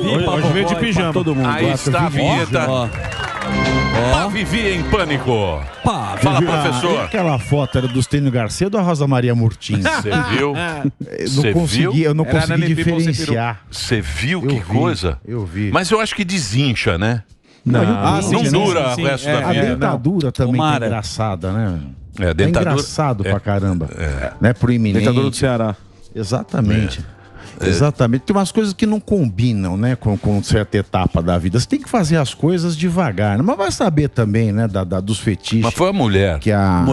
Hoje veio de pijama. Todo mundo. Aí está a vinheta. Pá Vivi em pânico. Fala, professor. Aquela foto era do Stênio Garcia ou da Rosa Maria Murtinho? Você viu? Eu não consegui diferenciar. Você viu que coisa? Eu vi. Mas eu acho que desincha, né? Não dura o resto da vida. A dentadura também tá engraçada, né? É, dentadura... engraçado pra caramba. Né? Proeminente. Dentadura do Ceará. Exatamente. Exatamente. Tem umas coisas que não combinam, né, com certa etapa da vida. Você tem que fazer as coisas devagar, né? Mas vai saber também, né, dos fetiches. Mas foi a mulher. Que a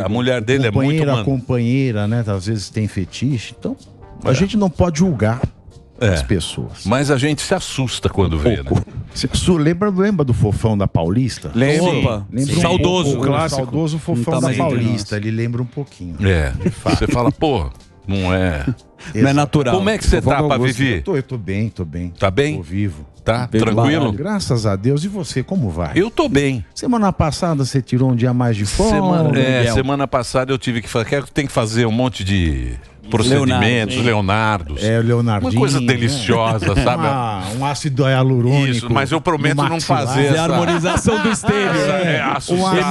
mulher dele é muito... A companheira, né, às vezes tem fetiche. Então, a gente não pode julgar as pessoas. Mas a gente se assusta quando vê, né? Lembra do Fofão da Paulista? Lembra. Saudoso, clássico. Saudoso Fofão da Paulista. Ele lembra um pouquinho. Você fala, pô, não é... Não é natural. Como é que você tá, Vivi? Eu tô bem. Tá bem? Tô vivo. Tá? Tranquilo? Graças a Deus. E você, como vai? Eu tô bem. Semana passada você tirou um dia mais de folga. Semana passada eu tive que fazer... Tem que fazer um monte de procedimentos, Leonardos. O Leonardinho. Uma coisa deliciosa, sabe? Um ácido hialurônico. Isso, mas eu prometo não fazer essa... A harmonização do estênio.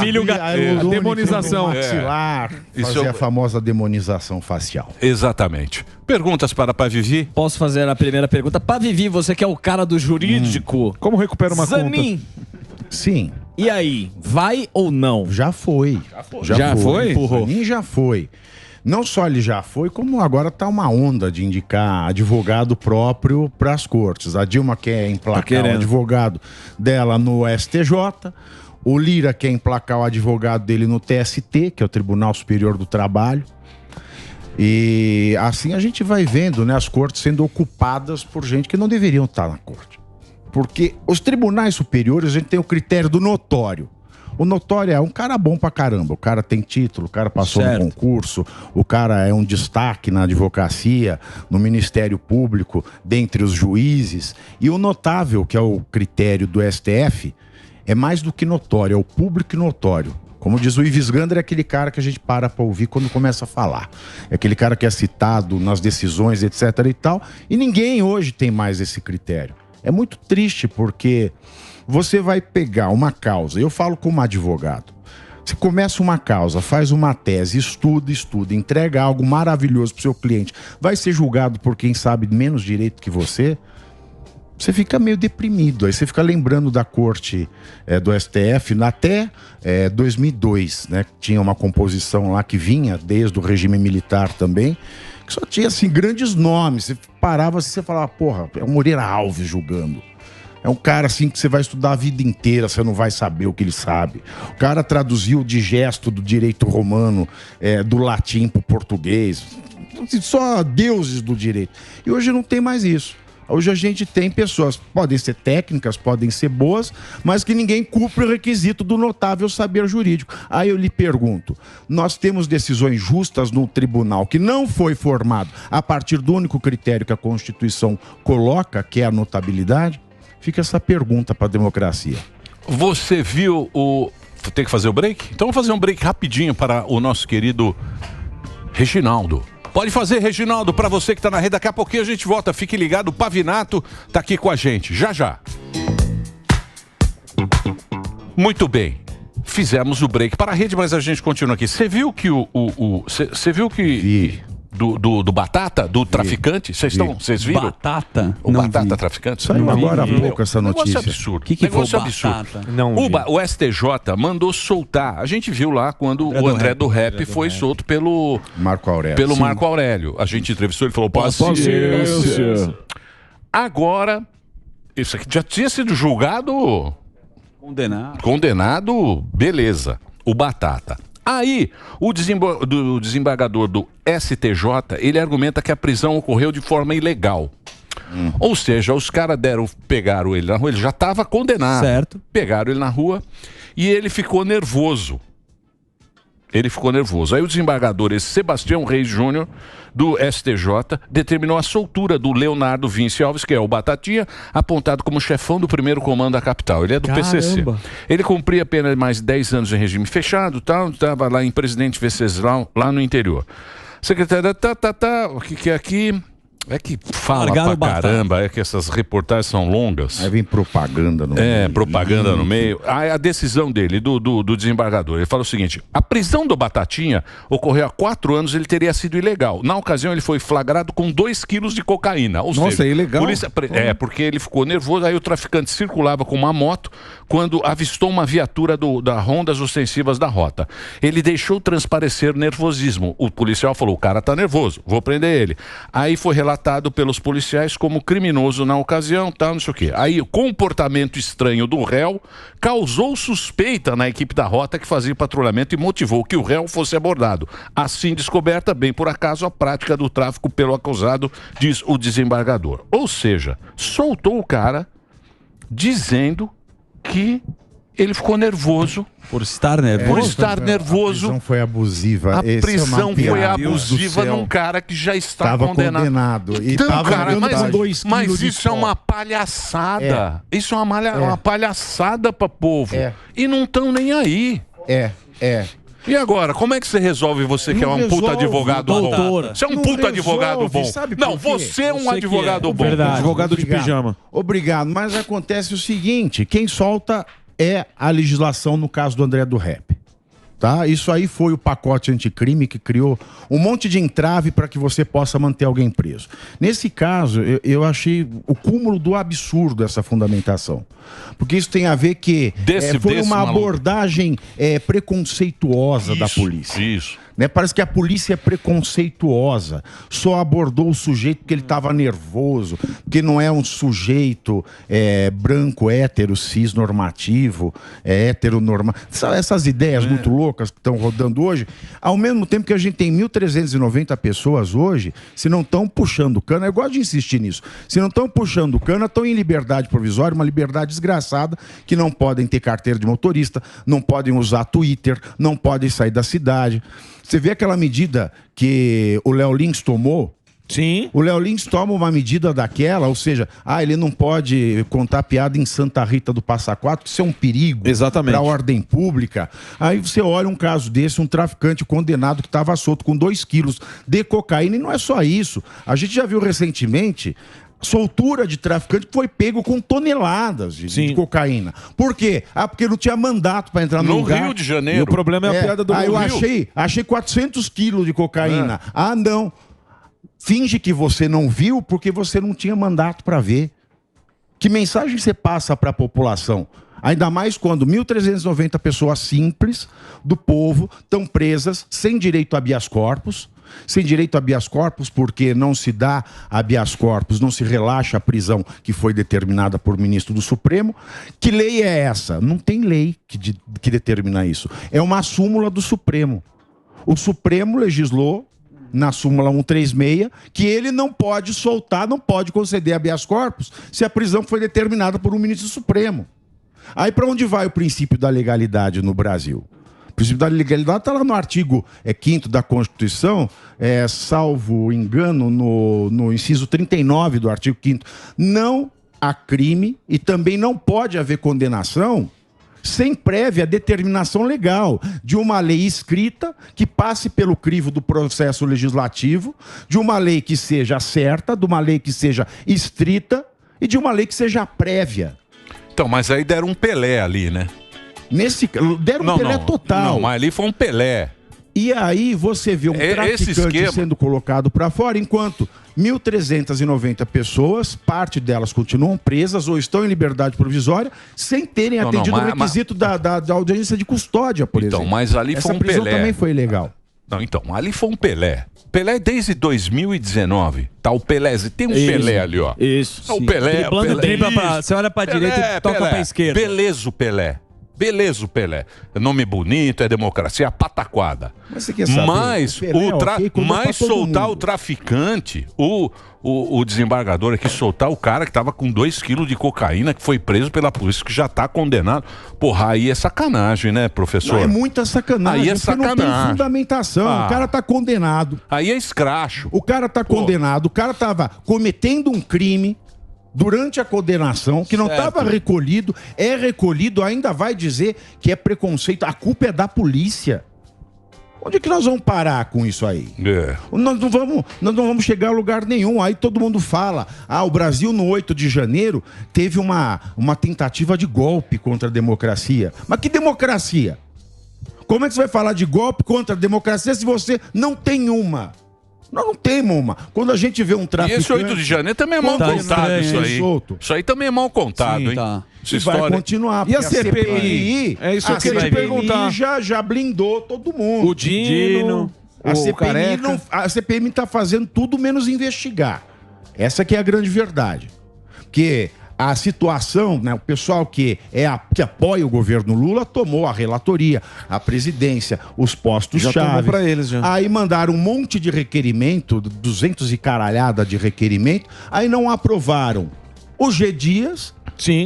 Emílio Gatilho. Demonização. Maxilar. Fazer a famosa demonização facial. Exatamente. Perguntas para Pá Vivi? Posso fazer a primeira pergunta? Pá Vivi, você que é o cara do jurídico. Como recupera uma Zanin. Sim. E aí, vai ou não? Já foi. Já foi? Zanin já foi. Não só ele já foi, como agora está uma onda de indicar advogado próprio para as cortes. A Dilma quer emplacar o advogado dela no STJ, o Lira quer emplacar o advogado dele no TST, que é o Tribunal Superior do Trabalho. E assim a gente vai vendo, né, as cortes sendo ocupadas por gente que não deveriam estar na corte. Porque os tribunais superiores, a gente tem o critério do notório. O notório é um cara bom pra caramba. O cara tem título, o cara passou no concurso, o cara é um destaque na advocacia, no Ministério Público, dentre os juízes. E o notável, que é o critério do STF, é mais do que notório, é o público e notório. Como diz o Ives Gandra, é aquele cara que a gente para ouvir quando começa a falar. É aquele cara que é citado nas decisões, etc. e tal. E ninguém hoje tem mais esse critério. É muito triste porque... Você vai pegar uma causa, eu falo como advogado, você começa uma causa, faz uma tese, estuda, entrega algo maravilhoso para o seu cliente, vai ser julgado por quem sabe menos direito que você fica meio deprimido, aí você fica lembrando da corte do STF até 2002, né? Tinha uma composição lá que vinha desde o regime militar também, que só tinha assim grandes nomes, você parava assim, você falava, porra, é o Moreira Alves julgando. É um cara assim que você vai estudar a vida inteira, você não vai saber o que ele sabe. O cara traduziu o digesto do direito romano, do latim para o português. Só deuses do direito. E hoje não tem mais isso. Hoje a gente tem pessoas, podem ser técnicas, podem ser boas, mas que ninguém cumpre o requisito do notável saber jurídico. Aí eu lhe pergunto, nós temos decisões justas no tribunal que não foi formado a partir do único critério que a Constituição coloca, que é a notabilidade? Fica essa pergunta para a democracia. Você viu o... Tem que fazer o break? Então vamos fazer um break rapidinho para o nosso querido Reginaldo. Pode fazer, Reginaldo, para você que está na rede. Daqui a pouquinho a gente volta. Fique ligado, o Pavinato está aqui com a gente. Já, já. Muito bem. Fizemos o break para a rede, mas a gente continua aqui. Você viu que Você viu que... Vi. Do Batata, do traficante? Vocês viram? Batata? O Batata traficante? Saiu agora há pouco essa notícia. Negócio absurdo. Que foi negócio Batata? absurdo. Não vi. O STJ mandou soltar. A gente viu lá quando o André do Rap foi solto pelo Marco Aurélio. Marco Aurélio. A gente entrevistou, ele falou, paciência. Agora, isso aqui já tinha sido julgado... Condenado, beleza. O Batata. Aí, o desembargador do STJ, ele argumenta que a prisão ocorreu de forma ilegal. Ou seja, os caras pegaram ele na rua, ele já estava condenado. Certo. Pegaram ele na rua e ele ficou nervoso. Aí o desembargador, Sebastião Reis Júnior, do STJ, determinou a soltura do Leonardo Vinci Alves, que é o Batatinha, apontado como chefão do primeiro comando da capital. Ele é do PCC. Ele cumpria apenas mais 10 anos em regime fechado, estava lá em Presidente Venceslau, lá no interior. Secretária, o que é aqui? É que fala Largaram pra o batata. caramba, é que essas reportagens são longas. Aí vem propaganda no meio. Propaganda no meio. A decisão dele, do desembargador, ele fala o seguinte: a prisão do Batatinha ocorreu há 4 anos, ele teria sido ilegal. Na ocasião, ele foi flagrado com 2 quilos de cocaína. Ou Nossa, seja, é ilegal? porque ele ficou nervoso, aí o traficante circulava com uma moto quando avistou uma viatura da Rondas Ostensivas da Rota. Ele deixou transparecer nervosismo. O policial falou: o cara tá nervoso, vou prender ele. Aí foi relatado pelos policiais como criminoso na ocasião, tal, não sei o quê. Aí o comportamento estranho do réu causou suspeita na equipe da Rota que fazia patrulhamento e motivou que o réu fosse abordado. Assim descoberta, bem por acaso, a prática do tráfico pelo acusado, diz o desembargador. Ou seja, soltou o cara dizendo que ele ficou nervoso. Por estar nervoso? Por estar nervoso. A prisão foi abusiva. A prisão foi abusiva num num cara que já está condenado. E Então, tava cara, com 2 mas quilos de isso é pó. uma palhaçada. Isso é uma palhaçada para povo. E não estão nem aí. E agora, como é que você resolve, você que é um puta advogado bom? Você é um puta advogado bom. Não, você é um advogado bom. Advogado de pijama. Obrigado, mas acontece o seguinte, quem solta é a legislação no caso do André do Rap. Tá? Isso aí foi o pacote anticrime que criou um monte de entrave para que você possa manter alguém preso. Nesse caso, eu achei o cúmulo do absurdo essa fundamentação. Porque isso tem a ver que foi uma abordagem preconceituosa da polícia. Isso. Né? Parece que a polícia é preconceituosa. Só abordou o sujeito porque ele estava nervoso, porque não é um sujeito branco, hétero, cis, normativo, heteronormal. Essas ideias muito loucas que estão rodando hoje, ao mesmo tempo que a gente tem 1.390 pessoas hoje, se não estão puxando cana, eu gosto de insistir nisso, se não estão puxando cana, estão em liberdade provisória, uma liberdade desgraçada, que não podem ter carteira de motorista, não podem usar Twitter, não podem sair da cidade. Você vê aquela medida que o Léo Lins tomou? Sim. O Léo Lins toma uma medida daquela, ou seja, ele não pode contar piada em Santa Rita do Passa Quatro, isso é um perigo para a ordem pública. Aí você olha um caso desse, um traficante condenado que estava solto com 2 quilos de cocaína, e não é só isso. A gente já viu recentemente soltura de traficante que foi pego com toneladas de cocaína. Por quê? Porque não tinha mandato para entrar no lugar. No Rio de Janeiro. E o problema é a piada do eu Rio. achei 400 quilos de cocaína. Não. Finge que você não viu porque você não tinha mandato para ver. Que mensagem você passa para a população? Ainda mais quando 1.390 pessoas simples do povo estão presas sem direito a habeas corpus. Sem direito a habeas corpus porque não se dá habeas corpus, não se relaxa a prisão que foi determinada por ministro do Supremo. Que lei é essa? Não tem lei que determina isso. É uma súmula do Supremo. O Supremo legislou na súmula 136 que ele não pode soltar, não pode conceder habeas corpus se a prisão foi determinada por um ministro do Supremo. Aí para onde vai o princípio da legalidade no Brasil? O princípio da legalidade está lá no artigo 5º da Constituição, salvo engano, no inciso 39 do artigo 5º. Não há crime e também não pode haver condenação sem prévia determinação legal de uma lei escrita que passe pelo crivo do processo legislativo, de uma lei que seja certa, de uma lei que seja estrita e de uma lei que seja prévia. Então, mas aí deram um Pelé ali, né? Deram um Pelé total. Não, mas ali foi um Pelé. E aí você vê um traficante sendo colocado para fora, enquanto 1.390 pessoas, parte delas continuam presas ou estão em liberdade provisória, sem terem atendido o requisito da audiência de custódia, por exemplo. Então, mas ali foi um Pelé. Essa prisão também foi ilegal. Não, então, ali foi um Pelé. Pelé desde 2019. Tá o Pelé, tem um Pelé ali, ó. Isso. O Pelé. Você olha pra direita e toca pra esquerda. Beleza o Pelé. Beleza o Pelé. É nome bonito, é democracia, é pataquada. Mas você quer saber? Mas soltar o traficante, o desembargador aqui, soltar o cara que tava com 2 quilos de cocaína, que foi preso pela polícia, que já tá condenado. Porra, aí é sacanagem, né, professor? Não, é muita sacanagem. Aí é sacanagem. Não tem fundamentação. O cara tá condenado. Aí é escracho. O cara tá condenado. O cara tava cometendo um crime durante a condenação, que não estava recolhido, ainda vai dizer que é preconceito. A culpa é da polícia. Onde que nós vamos parar com isso aí? Nós não vamos chegar a lugar nenhum. Aí todo mundo fala, o Brasil no 8 de janeiro teve uma tentativa de golpe contra a democracia. Mas que democracia? Como é que você vai falar de golpe contra a democracia se você não tem uma? Nós não temos uma. Quando a gente vê um traficante... E esse 8 de janeiro também é mal contado, isso aí. Isso aí também é mal contado, hein? Essa história vai continuar. E a CPI? É isso que eu queria te perguntar. Já blindou todo mundo. O Dino, a CPI está fazendo tudo menos investigar. Essa que é a grande verdade. Porque a situação, né, o pessoal que apoia o governo Lula tomou a relatoria, a presidência, os postos-chave. para eles já. Aí mandaram um monte de requerimento, 200 e caralhada de requerimento, aí não aprovaram o G. Dias,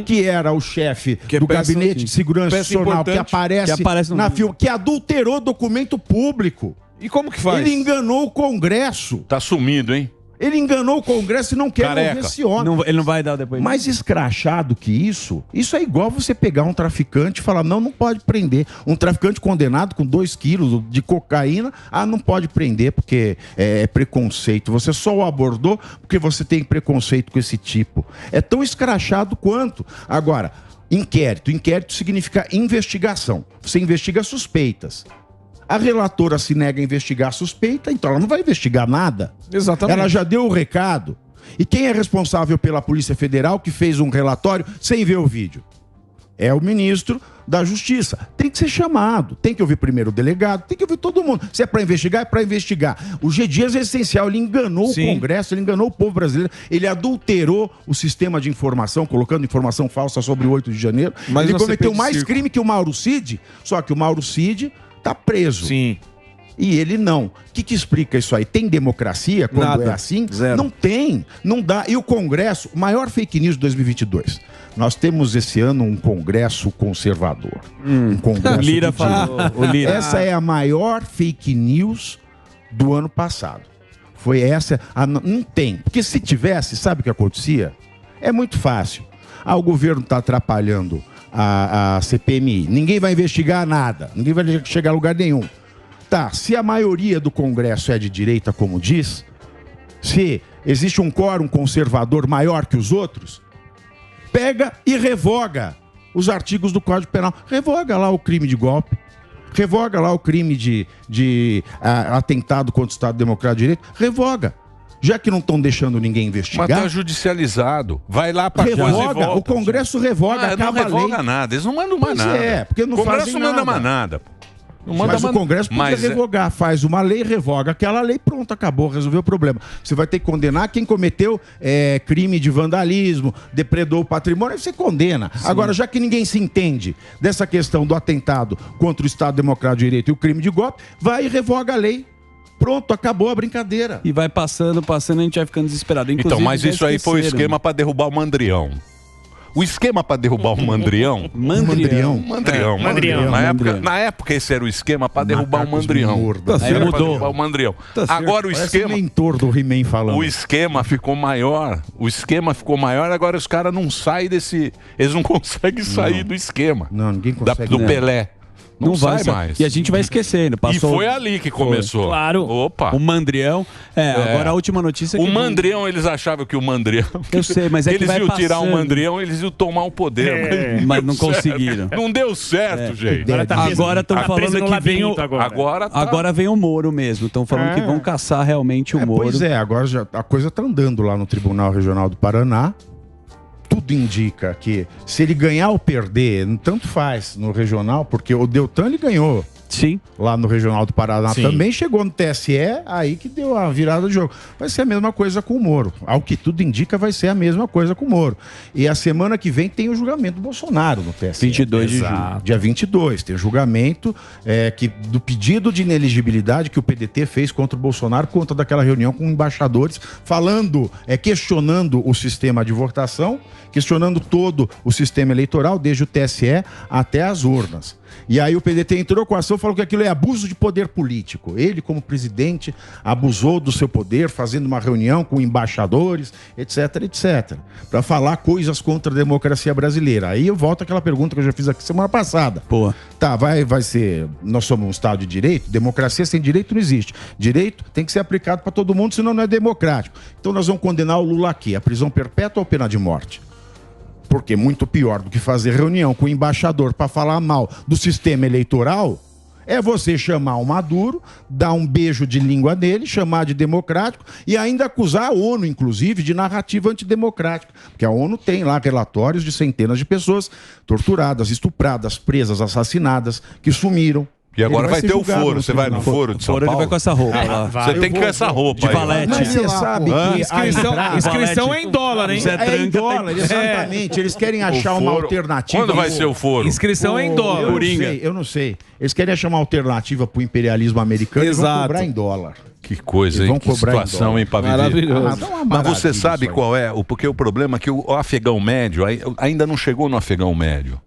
que era o chefe do Gabinete de Segurança Nacional, que aparece na filme, que adulterou documento público. E como que faz? Ele enganou o Congresso. Tá sumido, hein? Ele enganou o Congresso e não quer ouvir esse homem. Ele não vai dar depois. Mais escrachado que isso é igual você pegar um traficante e falar, não pode prender. Um traficante condenado com 2 quilos de cocaína, não pode prender porque é preconceito. Você só o abordou porque você tem preconceito com esse tipo. É tão escrachado quanto. Agora, inquérito. Inquérito significa investigação. Você investiga suspeitas. A relatora se nega a investigar a suspeita, então ela não vai investigar nada. Exatamente. Ela já deu o recado. E quem é responsável pela Polícia Federal que fez um relatório sem ver o vídeo? É o ministro da Justiça. Tem que ser chamado. Tem que ouvir primeiro o delegado, tem que ouvir todo mundo. Se é para investigar, é para investigar. O G. Dias é essencial. Ele enganou o Congresso, ele enganou o povo brasileiro, ele adulterou o sistema de informação, colocando informação falsa sobre o 8 de janeiro. Mas ele cometeu mais crime que o Mauro Cid, só que o Mauro Cid tá preso. Sim. E ele não. O que explica isso aí? Tem democracia quando Nada. é assim? Zero. Não tem. Não dá. E o Congresso, o maior fake news de 2022. Nós temos esse ano um Congresso conservador. Um Congresso o Lira falou. O Lira. Essa é a maior fake news do ano passado. Foi essa. Não tem. Porque se tivesse, sabe o que acontecia? É muito fácil. O governo está atrapalhando a CPMI. Ninguém vai investigar nada. Ninguém vai chegar a lugar nenhum. Tá, se a maioria do Congresso é de direita, como diz, se existe um quórum conservador maior que os outros, pega e revoga os artigos do Código Penal. Revoga lá o crime de golpe. Revoga lá o crime de atentado contra o Estado Democrático de Direito. Revoga. Já que não estão deixando ninguém investigar... Mas tá judicializado. Vai lá pra coisa e volta. O Congresso revoga, acaba não revoga a lei. nada. Eles não mandam mais nada. Porque não o Congresso fazem não manda nada. mais nada. Não manda Mas o Congresso podia revogar. Faz uma lei, revoga aquela lei, pronto, acabou, resolveu o problema. Você vai ter que condenar quem cometeu crime de vandalismo, depredou o patrimônio, você condena. Sim. Agora, já que ninguém se entende dessa questão do atentado contra o Estado Democrático de Direito e o crime de golpe, vai e revoga a lei. Pronto, acabou a brincadeira. E vai passando, a gente vai ficando desesperado. Inclusive, então, mas isso aí foi o esquema para derrubar o Mandrião. O esquema para derrubar o Mandrião... Mandrião. Na época esse era o esquema para derrubar o Mandrião. Mudou. O Mandrião. Agora o esquema... mentor do He-Man falando. O esquema ficou maior. Agora os caras não saem desse... Eles não conseguem sair do esquema. Não, ninguém consegue. Do Pelé. Não sai mais. E a gente vai esquecendo. Passou... E foi ali que começou. Claro. Opa. O Mandrião. Agora a última notícia... O Mandrião, eles achavam que o Mandrião... Eu sei, mas é que vai eles iam tirar passando. o Mandrião, eles iam tomar o poder. Mas não conseguiram. Não deu certo, gente. Agora estão falando que vem o... Agora vem o Moro mesmo. Estão falando que vão caçar realmente o Moro. Pois é, agora a coisa está andando lá no Tribunal Regional do Paraná. Tudo indica que se ele ganhar ou perder, tanto faz no regional, porque o Deltan ele ganhou. Sim. Lá no Regional do Paraná também chegou no TSE, aí que deu a virada de jogo. Vai ser a mesma coisa com o Moro. Ao que tudo indica, vai ser a mesma coisa com o Moro. E a semana que vem tem o julgamento do Bolsonaro no TSE. 22 de julho. Dia 22. Tem o julgamento do pedido de ineligibilidade que o PDT fez contra o Bolsonaro, por conta daquela reunião com embaixadores, falando, questionando o sistema de votação, questionando todo o sistema eleitoral, desde o TSE até as urnas. E aí o PDT entrou com a ação, falou que aquilo é abuso de poder político. Ele, como presidente, abusou do seu poder, fazendo uma reunião com embaixadores, etc, etc, para falar coisas contra a democracia brasileira. Aí eu volto àquela pergunta que eu já fiz aqui semana passada. Boa. Tá, vai ser... Nós somos um Estado de direito? Democracia sem direito não existe. Direito tem que ser aplicado para todo mundo, senão não é democrático. Então nós vamos condenar o Lula aqui, a prisão perpétua ou pena de morte? Porque muito pior do que fazer reunião com o embaixador para falar mal do sistema eleitoral é você chamar o Maduro, dar um beijo de língua nele, chamar de democrático e ainda acusar a ONU, inclusive, de narrativa antidemocrática. Porque a ONU tem lá relatórios de centenas de pessoas torturadas, estupradas, presas, assassinadas, que sumiram. E agora vai ter o foro. Você vai no foro de São Paulo? Ele vai com essa roupa lá. Você tem que ir com essa roupa. De valete. Mas você sabe que Inscrição é em dólar, hein? é em dólar, exatamente. Eles querem achar uma alternativa. Quando vai ser o foro? Inscrição é em dólar. Eu não sei. Eles querem achar uma alternativa para o imperialismo americano e vão cobrar em dólar. Que coisa, hein? Que situação, hein, para viver. Maravilhoso. Mas você sabe qual é? Porque o problema é que o afegão médio ainda não chegou no afegão médio.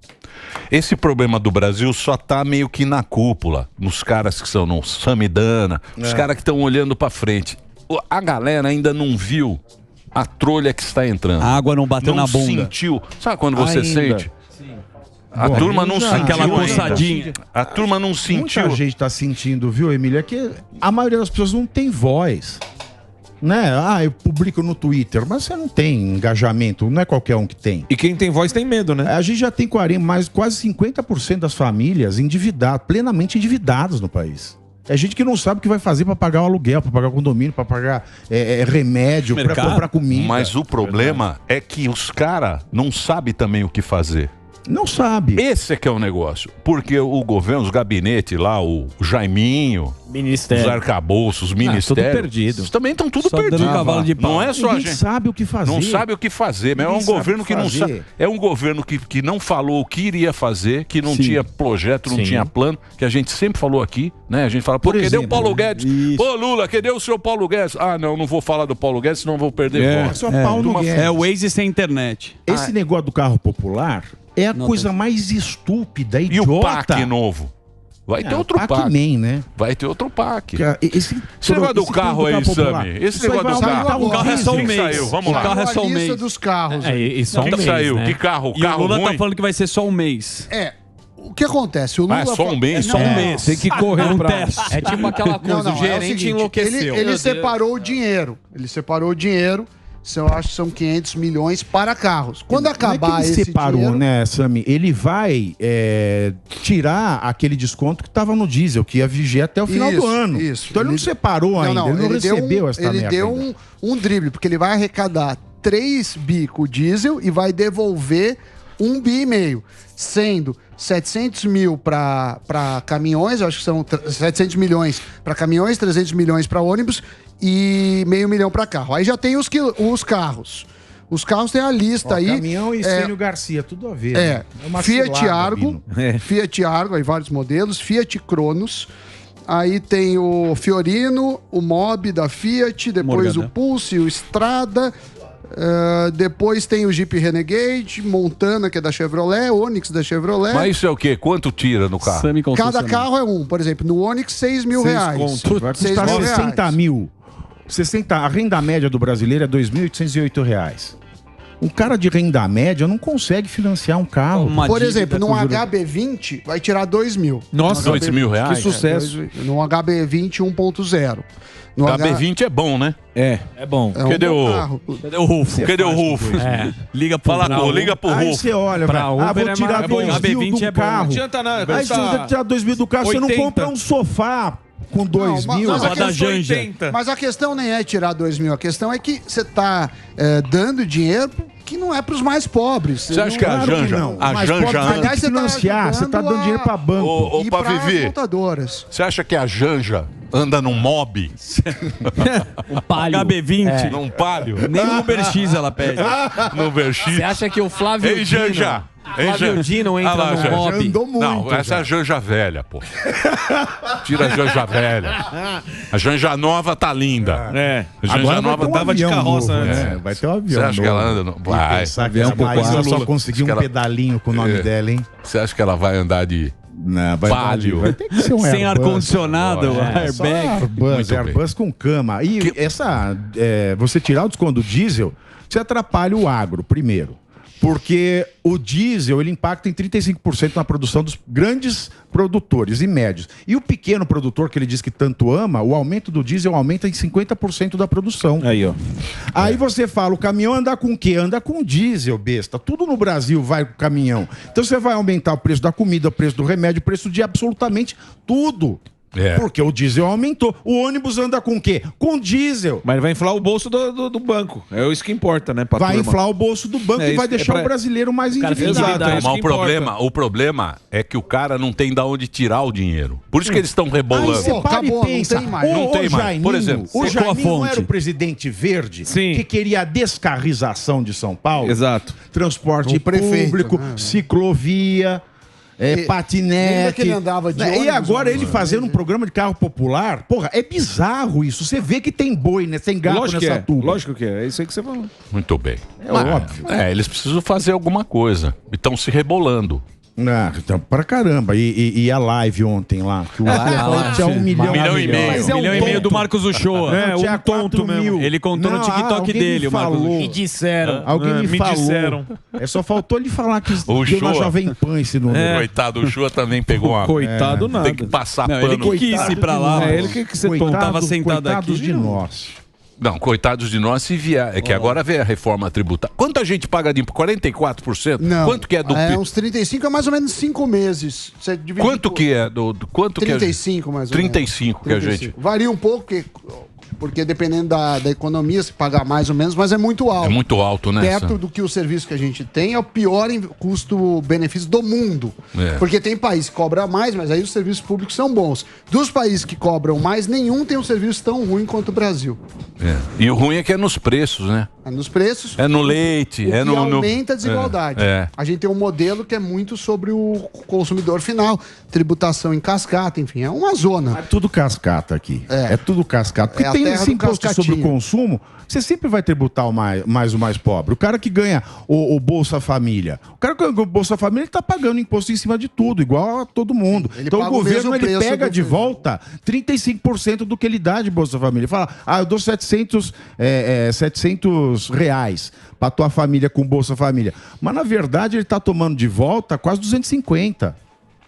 Esse problema do Brasil só tá meio que na cúpula, nos caras que são no Samidana, os caras que estão olhando para frente. A galera ainda não viu a trolha que está entrando. A água não bateu na bunda. Não sentiu. Sabe quando você sente? A turma não sentiu aquela coçadinha. A turma não sentiu. Muita gente está sentindo, viu, Emília? É que a maioria das pessoas não tem voz. Né? Eu publico no Twitter, mas você não tem engajamento, não é qualquer um que tem. E quem tem voz tem medo, né? A gente já tem quase 50% das famílias endividadas, plenamente endividadas no país. É gente que não sabe o que vai fazer para pagar o aluguel, para pagar o condomínio, para pagar remédio, para comprar comida. Mas o problema é que os caras não sabem também o que fazer. Não sabe. Esse é que é o negócio. Porque o governo, os gabinetes lá, o Jaiminho, Ministério, os arcabouços, os ministérios, tudo perdido. Também estão tudo perdidos. Cavalo de pau. Não é só a gente sabe o que fazer. Não sabe o que fazer, mas é um governo que não sabe. É um governo que não falou o que iria fazer, que não tinha projeto, não tinha plano, que a gente sempre falou aqui, né? A gente fala, cadê o Paulo Guedes? Pô, Lula, cadê o seu Paulo Guedes? Não vou falar do Paulo Guedes, senão vou perder voto. É só Paulo Guedes. É o Waze sem internet. Esse negócio do carro popular é a coisa mais estúpida, idiota. E o PAC novo? Vai ter outro PAC. Né? Vai ter outro PAC. Esse negócio do carro aí, Sami. Esse negócio do carro. O carro é só um mês. Vamos lá. O carro é só um mês. A dos carros. Só um mês, saiu? né? Que carro? E o Lula tá falando que vai ser só um mês. O que acontece? O Lula é só um mês? É só um mês. Tem que correr um pra... teste. É tipo aquela coisa, o gerente enlouqueceu. Ele separou o dinheiro. Eu acho que são 500 milhões para carros. Quando acabar ele esse separou, dinheiro... né, Sami? Ele vai tirar aquele desconto que estava no diesel, que ia vigiar até o final do ano. Isso. Então ele não separou ainda, ele não recebeu essa merda. Ele deu um drible, porque ele vai arrecadar 3 bi com o diesel e vai devolver 1,5 bi, sendo 700 mil para caminhões, eu acho que são 700 milhões para caminhões, 300 milhões para ônibus e R$500 mil para carro. Aí já tem os carros. Os carros tem a lista aí. Caminhão e Estênio Garcia, tudo a ver. Né? Uma Fiat Argo, Fiat Argo, aí vários modelos, Fiat Cronos. Aí tem o Fiorino, o Mobi da Fiat, depois o Pulse, o Strada. Depois tem o Jeep Renegade, Montana, que é da Chevrolet, Onix da Chevrolet. Mas isso é o quê? Quanto tira no carro? Cada carro é um. Por exemplo, no Onix, R$6 mil. Vai custar 60 mil. A renda média do brasileiro é R$2.808. Um cara de renda média não consegue financiar um carro. Por exemplo, num HB20 vai tirar 2 mil. Nossa, R$2 mil? Que sucesso. No HB20 1.0. No HB20 é bom, né? É bom. Cadê o Rufo? Cadê o Rufo? Liga pro Rufo. Liga pro Rufo. Aí você olha, vou tirar 2 mil do carro. Não adianta nada. Aí se você tirar 2 mil do carro, você não compra um sofá com 2 mil. Mas a questão nem é tirar 2 mil. A questão é que você está dando dinheiro que não é para os mais pobres. Você acha que a Janja... A Janja anda... Você financiar, você está dando dinheiro para banco. E para montadoras. Você acha que a Janja anda num Mob? Um Palio. HB20. Num Palio. Nem no Uber X ela pede. No Uber X. Você acha que o Flávio Ei, Janja. Flávio Dino entra no Mob? Andou muito. Não, essa é a Janja velha, pô. Tira a Janja velha. A Janja nova tá linda. A Janja nova tava de carroça antes. Vai ter um avião. Você acha que ela anda? Vai. Ela só conseguiu um pedalinho com o nome dela, hein? Você acha que ela vai andar de Não, Palio. Vai ter que ser um Sem Airbus. ar-condicionado, airbag. Airbus com cama. E você tirar o desconto do diesel, você atrapalha o agro, primeiro. Porque o diesel, ele impacta em 35% na produção dos grandes produtores e médios. E o pequeno produtor, que ele diz que tanto ama, o aumento do diesel aumenta em 50% da produção. Aí, ó. Aí você fala, o caminhão anda com o quê? Anda com diesel, besta. Tudo no Brasil vai com caminhão. Então você vai aumentar o preço da comida, o preço do remédio, o preço de absolutamente tudo. Porque o diesel aumentou. O ônibus anda com o quê? Com diesel. Mas vai inflar o bolso do banco. É isso que importa, né? Vai inflar o bolso do banco e vai deixar o brasileiro mais endividado. Mas o problema é que o cara não tem de onde tirar o dinheiro. Por isso que eles estão rebolando. Aí você para e pensa. Não tem mais. Por exemplo, o Jaiminho não era o presidente verde que queria a descarrização de São Paulo? Exato. Transporte público, ciclovia... patinete. Que ele andava de ônibus, e agora ele fazendo um programa de carro popular. Porra, é bizarro isso. Você vê que tem boi, né? Tem gato nessa tuba. Lógico que é. É isso aí que você falou. Muito bem. É óbvio. Eles precisam fazer alguma coisa. E estão se rebolando. Então, pra caramba. E a live ontem lá? Que o tinha 1 milhão. 1,5 milhão. Mas é 1,5 milhão do Marcos Uchoa. Tinha tonto mesmo. Ele contou no TikTok dele, o Marcos Uchoa. Me disseram. Alguém me falou. Disseram. Só faltou ele falar que deu na Jovem Pan esse número. Coitado, o Uchoa também pegou uma... Coitado nada. Tem que passar pano. Ele que quis ir pra lá. Ele que você tava sentado aqui. Coitados de nós. Não, coitados de nós se vier. É que agora vem a reforma tributária. Quanto a gente paga de 44%? Não. Quanto que é do uns 35 é mais ou menos 5 meses. Você quanto que é do quanto 35 mais ou menos. 35 que a gente. Varia um pouco porque dependendo da economia se pagar mais ou menos, mas é muito alto. É muito alto, né? Perto do que o serviço que a gente tem é o pior custo-benefício do mundo. Porque tem país que cobra mais, mas aí os serviços públicos são bons. Dos países que cobram mais, nenhum tem um serviço tão ruim quanto o Brasil. E o ruim é que é nos preços, né? É nos preços. É no leite. O que aumenta a desigualdade. A gente tem um modelo que é muito sobre o consumidor final. Tributação em cascata, enfim, é uma zona. É tudo cascata aqui. É tudo cascata. Porque tem esse imposto sobre o consumo, você sempre vai tributar o mais pobre. O cara que ganha o Bolsa Família. O cara que ganha o Bolsa Família, ele está pagando imposto em cima de tudo, igual a todo mundo. Então o governo ele pega de volta 35% do que ele dá de Bolsa Família. Ele fala, eu dou 700 reais para tua família com Bolsa Família. Mas na verdade ele está tomando de volta quase 250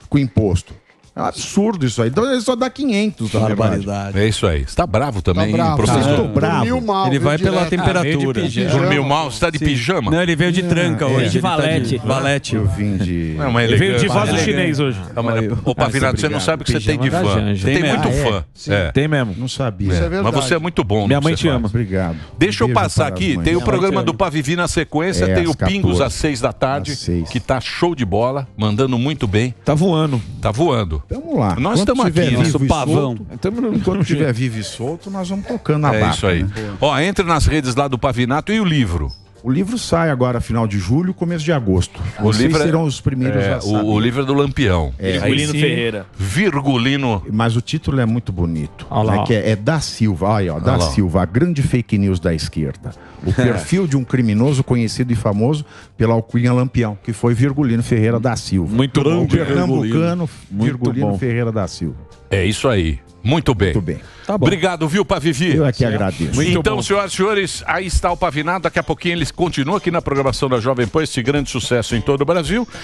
com imposto. É um absurdo isso aí. Então ele só dá 500. Barbaridade. É isso aí. Você tá bravo também, professor? Estou bravo. Mal, ele vai pela temperatura. Dormiu mal? Você tá de pijama? Não, ele veio de tranca hoje. De valete. Valete. Eu vim de... Ele veio de vaso chinês hoje. Ô, Pavinato, você não sabe o que você tem de fã. Você tem muito fã. Tem mesmo. Não sabia. Mas você é muito bom. Minha mãe te ama. Obrigado. Deixa eu passar aqui. Tem o programa do Pavivi na sequência. Tem o Pingos às 6 da tarde. Que tá show de bola. Mandando muito bem. Tá voando. Tá voando. Vamos lá. Nós estamos aqui, nosso pavão. Enquanto tiver vivo e solto, nós vamos tocando a barca. É isso aí. Ó, entre nas redes lá do Pavinato e o livro. O livro sai agora final de julho, começo de agosto. Vocês serão os primeiros a saber. O livro é do Lampião. Virgulino Ferreira. Virgulino. Mas o título é muito bonito. É da Silva. Olha, ó, da Silva, a grande fake news da esquerda. O perfil de um criminoso conhecido e famoso pela alcunha Lampião, que foi Virgulino Ferreira da Silva. Muito bom. Pernambucano, Virgulino Ferreira da Silva. É isso aí. Muito bem. Muito bem. Tá bom. Obrigado, viu, Pavivi? Eu aqui agradeço. Então, senhoras e senhores, aí está o Pavinato. Daqui a pouquinho eles continuam aqui na programação da Jovem Pan, esse grande sucesso em todo o Brasil.